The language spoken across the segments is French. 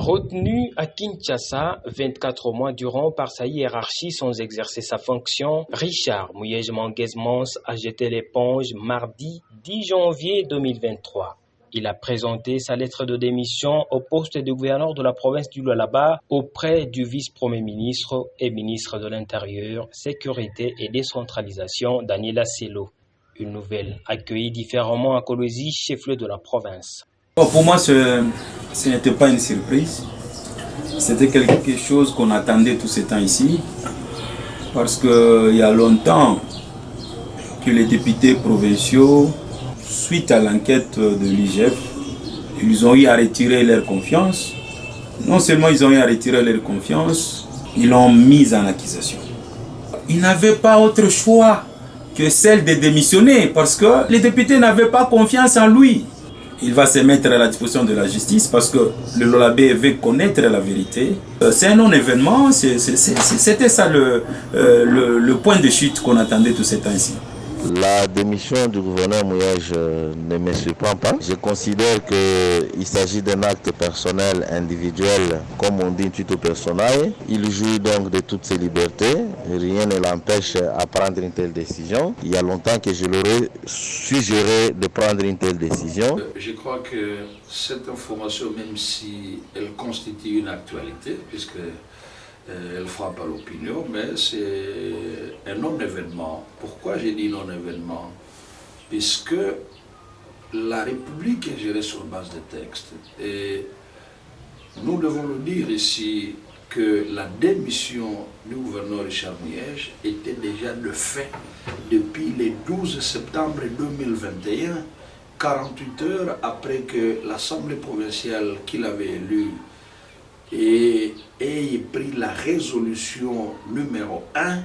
Retenu à Kinshasa 24 mois durant par sa hiérarchie sans exercer sa fonction, Richard Muyej-Manguez-Mons a jeté l'éponge mardi 10 janvier 2023. Il a présenté sa lettre de démission au poste de gouverneur de la province du Lualaba auprès du vice-premier ministre et ministre de l'Intérieur, Sécurité et Décentralisation, Daniela Sello. Une nouvelle accueillie différemment à Kolwezi, chef-lieu de la province. Pour moi, ce n'était pas une surprise. C'était quelque chose qu'on attendait tout ce temps ici. Parce qu'il y a longtemps que les députés provinciaux, suite à l'enquête de l'IGF, ils ont eu à retirer leur confiance. Non seulement ils ont eu à retirer leur confiance, ils l'ont mise en accusation. Ils n'avaient pas autre choix que celle de démissionner parce que les députés n'avaient pas confiance en lui. Il va se mettre à la disposition de la justice parce que le Lualabé veut connaître la vérité. C'est un non-événement, c'était ça le point de chute qu'on attendait tout ce temps ici. La démission du gouverneur Muyej ne me surprend pas. Je considère qu'il s'agit d'un acte personnel, individuel, comme on dit tuto personnel. Il jouit donc de toutes ses libertés. Rien ne l'empêche à prendre une telle décision. Il y a longtemps que je l'aurais suggéré de prendre une telle décision. Je crois que cette information, même si elle constitue une actualité, puisque elle frappe à l'opinion, mais c'est un non-événement. Pourquoi j'ai dit non-événement? Puisque la République est gérée sur base de textes. Et nous devons le dire ici que la démission du gouverneur Richard Muyej était déjà de fait depuis le 12 septembre 2021, 48 heures après que l'Assemblée provinciale qu'il avait élue et ait pris la résolution numéro 1,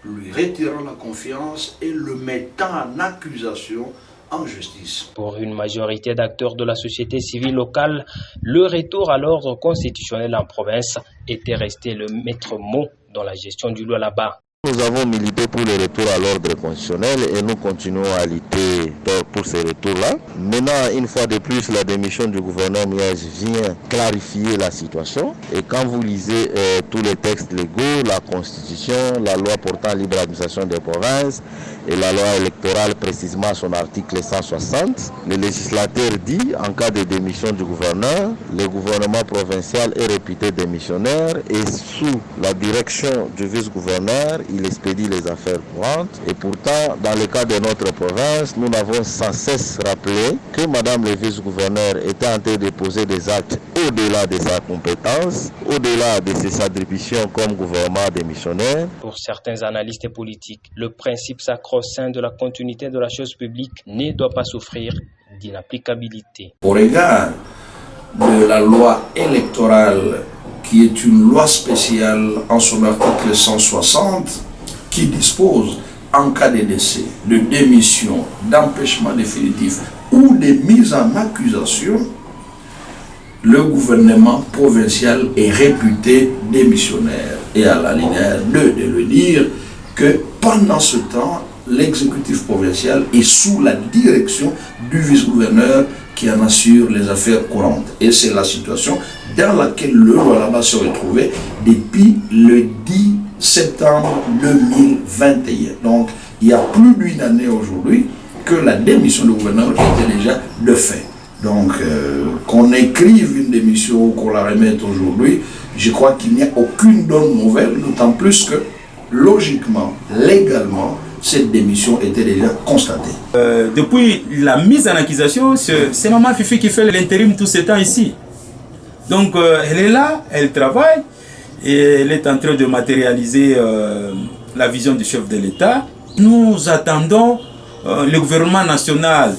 lui retirant la confiance et le mettant en accusation en justice. Pour une majorité d'acteurs de la société civile locale, le retour à l'ordre constitutionnel en province était resté le maître mot dans la gestion du Lualaba. Nous avons milité pour le retour à l'ordre constitutionnel et nous continuons à lutter pour ce retour-là. Maintenant, une fois de plus, la démission du gouverneur Muyej vient clarifier la situation. Et quand vous lisez tous les textes légaux, la Constitution, la loi portant libre administration des provinces et la loi électorale, précisément son article 160, le législateur dit, en cas de démission du gouverneur, le gouvernement provincial est réputé démissionnaire et sous la direction du vice-gouverneur, il expédie les affaires courantes. Et pourtant, dans le cas de notre province, nous n'avons sans cesse rappelé que Madame le vice-gouverneur était en train de poser des actes au-delà de sa compétence, au-delà de ses attributions comme gouvernement démissionnaire. Pour certains analystes politiques, le principe sacro-saint de la continuité de la chose publique ne doit pas souffrir d'inapplicabilité. Au regard de la loi électorale, qui est une loi spéciale en son article 160, qui dispose, en cas de décès, de démission, d'empêchement définitif ou de mise en accusation, le gouvernement provincial est réputé démissionnaire. Et à l'alinéa 2 de le dire que pendant ce temps, l'exécutif provincial est sous la direction du vice-gouverneur qui en assure les affaires courantes. Et c'est la situation dans laquelle le Lualaba se retrouvait depuis le 10 septembre 2021. Donc, il y a plus d'une année aujourd'hui que la démission du gouverneur était déjà de fait. Donc, qu'on écrive une démission ou qu'on la remette aujourd'hui, je crois qu'il n'y a aucune bonne nouvelle, d'autant plus que, logiquement, légalement, cette démission était déjà constatée. Depuis la mise en accusation, c'est Maman Fifi qui fait l'intérim tout ce temps ici. Donc, elle est là, elle travaille, et elle est en train de matérialiser la vision du chef de l'État. Nous attendons le gouvernement national,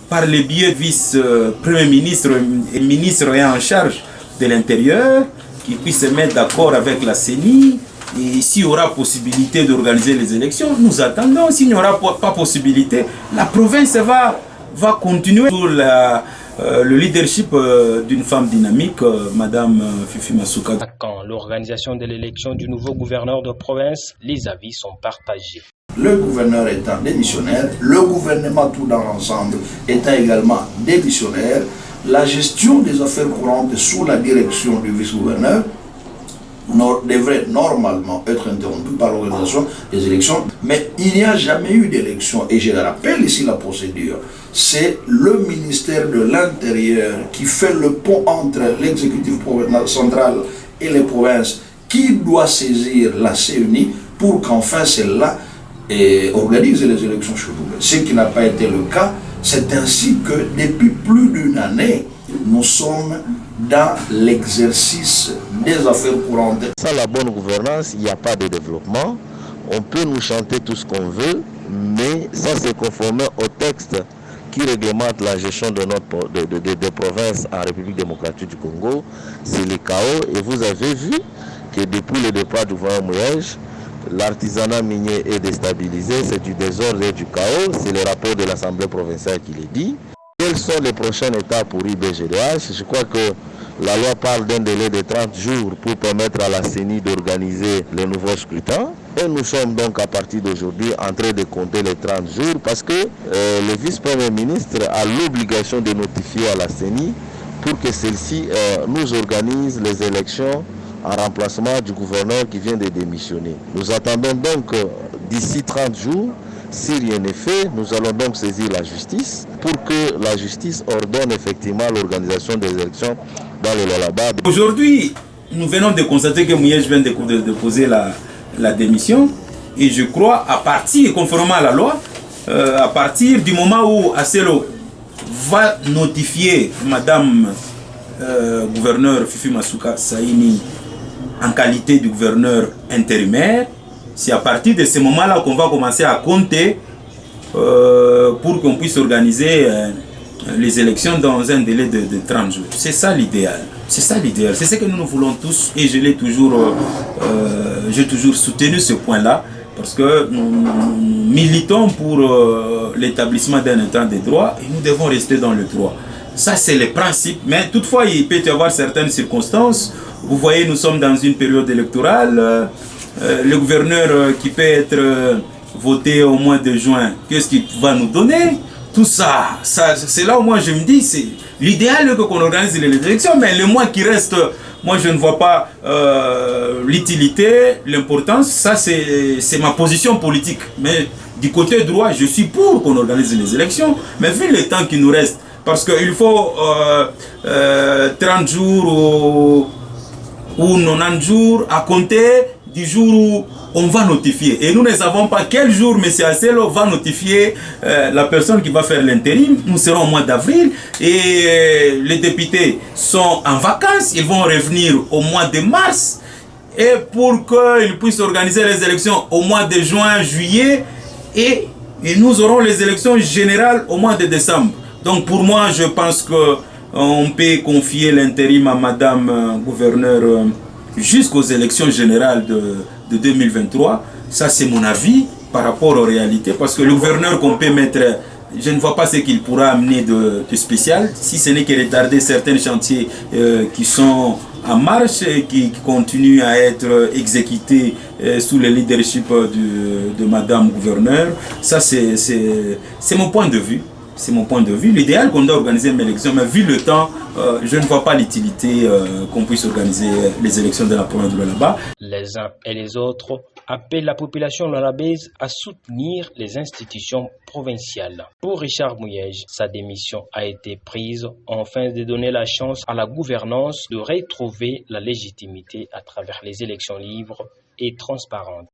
par le biais vice-premier ministre et ministre en charge de l'Intérieur, qui puisse se mettre d'accord avec la CENI. Et s'il y aura possibilité d'organiser les élections, nous attendons. S'il n'y aura pas possibilité, la province va continuer sous le leadership d'une femme dynamique, Madame Fifi Masuka. Quand l'organisation de l'élection du nouveau gouverneur de province, les avis sont partagés. Le gouverneur étant démissionnaire, le gouvernement tout dans l'ensemble étant également démissionnaire, la gestion des affaires courantes sous la direction du vice-gouverneur devrait normalement être interrompue par l'organisation des élections, mais il n'y a jamais eu d'élection. Et je rappelle ici la procédure. C'est le ministère de l'Intérieur qui fait le pont entre l'exécutif central et les provinces, qui doit saisir la CENI pour qu'enfin celle-là organise les élections chez vous. Ce qui n'a pas été le cas. C'est ainsi que depuis plus d'une année, nous sommes dans l'exercice des affaires courantes. Sans la bonne gouvernance, il n'y a pas de développement. On peut nous chanter tout ce qu'on veut, mais sans se conformer au texte qui réglemente la gestion de des provinces en République démocratique du Congo, c'est le chaos. Et vous avez vu que depuis le départ du gouvernement Mouyej, l'artisanat minier est déstabilisé, c'est du désordre et du chaos. C'est le rapport de l'Assemblée provinciale qui le dit. Quelles sont les prochaines étapes pour IBGDH? Je crois que la loi parle d'un délai de 30 jours pour permettre à la CENI d'organiser le nouveau scrutin. Et nous sommes donc à partir d'aujourd'hui en train de compter les 30 jours parce que le vice-premier ministre a l'obligation de notifier à la CENI pour que celle-ci nous organise les élections en remplacement du gouverneur qui vient de démissionner. Nous attendons donc d'ici 30 jours. Si rien n'est fait, nous allons donc saisir la justice pour que la justice ordonne effectivement l'organisation des élections dans le Lualaba. Aujourd'hui, nous venons de constater que Mouyej vient de déposer la démission. Et je crois, à partir, conformément à la loi, à partir du moment où Asselo va notifier Madame gouverneur Fifi Masuka Saini en qualité de gouverneur intérimaire, c'est à partir de ce moment-là qu'on va commencer à compter pour qu'on puisse organiser les élections dans un délai de 30 jours. C'est ça l'idéal. C'est ça l'idéal. C'est ce que nous voulons tous et je l'ai toujours, j'ai toujours soutenu ce point-là parce que nous militons pour l'établissement d'un état de droit et nous devons rester dans le droit. Ça, c'est le principe. Mais toutefois, il peut y avoir certaines circonstances. Vous voyez, nous sommes dans une période électorale. Le gouverneur qui peut être voté au mois de juin, qu'est-ce qu'il va nous donner? Tout ça, c'est là où moi je me dis, c'est l'idéal qu'on organise les élections, mais le mois qui reste, moi je ne vois pas l'utilité, l'importance, ça c'est ma position politique. Mais du côté droit, je suis pour qu'on organise les élections, mais vu le temps qui nous reste, parce qu'il faut 30 jours ou 90 jours à compter du jour où on va notifier. Et nous ne savons pas quel jour M. Asselo va notifier la personne qui va faire l'intérim. Nous serons au mois d'avril et les députés sont en vacances. Ils vont revenir au mois de mars. Et pour qu'ils puissent organiser les élections au mois de juin, juillet, et nous aurons les élections générales au mois de décembre. Donc pour moi, je pense qu'on peut confier l'intérim à Madame gouverneur jusqu'aux élections générales de 2023. Ça, c'est mon avis par rapport aux réalités. Parce que le gouverneur qu'on peut mettre, je ne vois pas ce qu'il pourra amener de spécial, si ce n'est que retarder certains chantiers qui sont en marche et qui continuent à être exécutés sous le leadership de Madame gouverneur. Ça, c'est mon point de vue. C'est mon point de vue. L'idéal qu'on doit organiser une élection, mais vu le temps, je ne vois pas l'utilité qu'on puisse organiser les élections de la province de Lualaba. Les uns et les autres appellent la population lualabaise à soutenir les institutions provinciales. Pour Richard Mouyej, sa démission a été prise afin de donner la chance à la gouvernance de retrouver la légitimité à travers les élections libres et transparentes.